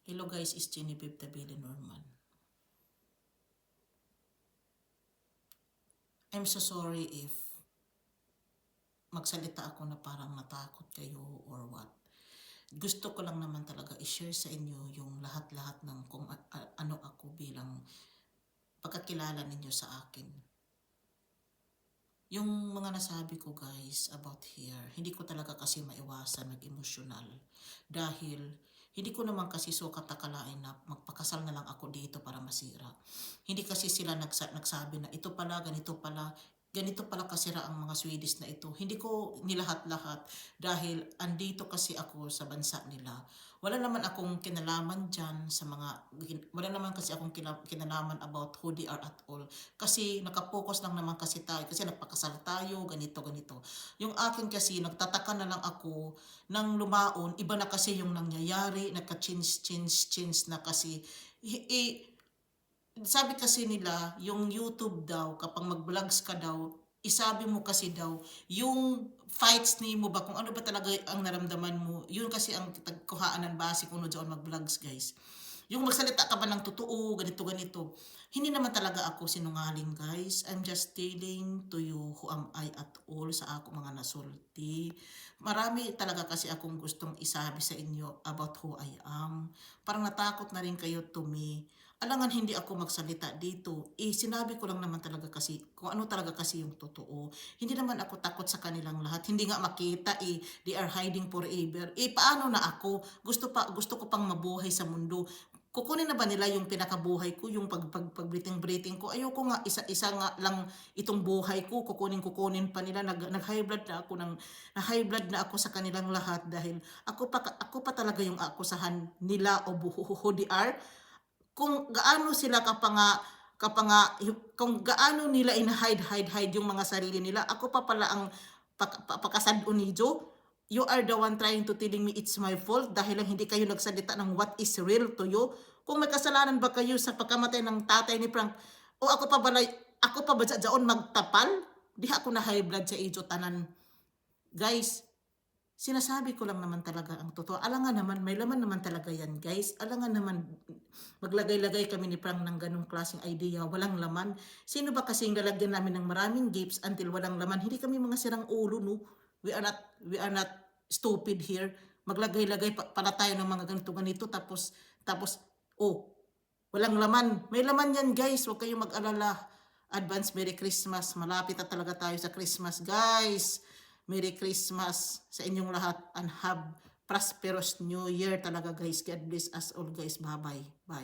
Hello guys, it's Genevieve Tabili Norman. I'm so sorry if magsalita ako na parang natakot kayo or what. Gusto ko lang naman talaga i-share sa inyo yung lahat-lahat ng kung ano ako bilang pagkakilala ninyo sa akin. Yung mga nasabi ko guys about here, hindi ko talaga kasi maiwasan mag-emosyonal. Dahil hindi ko naman kasi sukat akalain na magpakasal na lang ako dito para masira. Hindi kasi sila nagsabi na ito pala, ganito pala kasira ang mga Swedish na ito. Hindi ko nilahat-lahat dahil andito kasi ako sa bansa nila. Wala naman akong kinalaman dyan sa mga, wala naman kasi akong kinalaman about who they are at all. Kasi nakapokus lang naman kasi tayo, kasi nagpakasal tayo, ganito. Yung akin kasi, nagtataka na lang ako, nang lumaon, iba na kasi yung nangyayari, nagka-change na kasi. Sabi kasi nila, yung YouTube daw, kapag mag-vlogs ka daw, isabi mo kasi daw, yung fights ni mo ba, kung ano ba talaga ang naramdaman mo, yun kasi ang tagkuhaanan base kung ano dyan mag-vlogs guys. Yung magsalita ka ba ng totoo, ganito. Hindi naman talaga ako sinungaling guys. I'm just telling to you who am I at all sa ako mga nasulti. Marami talaga kasi akong gustong isabi sa inyo about who I am. Parang natakot na rin kayo to me. Alangan hindi ako magsalita dito. Sinabi ko lang naman talaga kasi kung ano talaga kasi yung totoo. Hindi naman ako takot sa kanilang lahat. Hindi nga makita they are hiding forever. Paano na ako? Gusto ko pang mabuhay sa mundo. Kukunin na ba nila yung pinakabuhay ko, yung pag-breathing ko? Ayoko nga, isa nga lang itong buhay ko, kukunin pa nila. Nag-high blood na ako high blood na ako sa kanilang lahat dahil ako pa talaga yung akusahan nila o who they are. Kung gaano sila kung gaano nila hide yung mga sarili nila, ako pa pala ang pakasad unido. You are the one trying to telling me it's my fault dahil lang hindi kayo nagsalita ng what is real to you. Kung may kasalanan ba kayo sa pagkamatay ng tatay ni Frank, o ako pa ba dyan magtapal? Di ako na high blood sa ijo tanan. Guys, sinasabi ko lang naman talaga ang totoo. Alangan naman, may laman naman talaga yan guys. Alangan naman, maglagay-lagay kami ni Frank ng ganong klaseng idea. Walang laman. Sino ba kasing lalagyan namin ng maraming gifts until walang laman? Hindi kami mga sirang ulo, no? We are not stupid here. Maglagay-lagay pala tayo ng mga ganito. Tapos, walang laman. May laman yan guys. Huwag kayong mag-alala. Advance Merry Christmas. Malapit na talaga tayo sa Christmas guys. Merry Christmas sa inyong lahat and have prosperous New Year talaga guys. God bless us all guys. Bye-bye. Bye.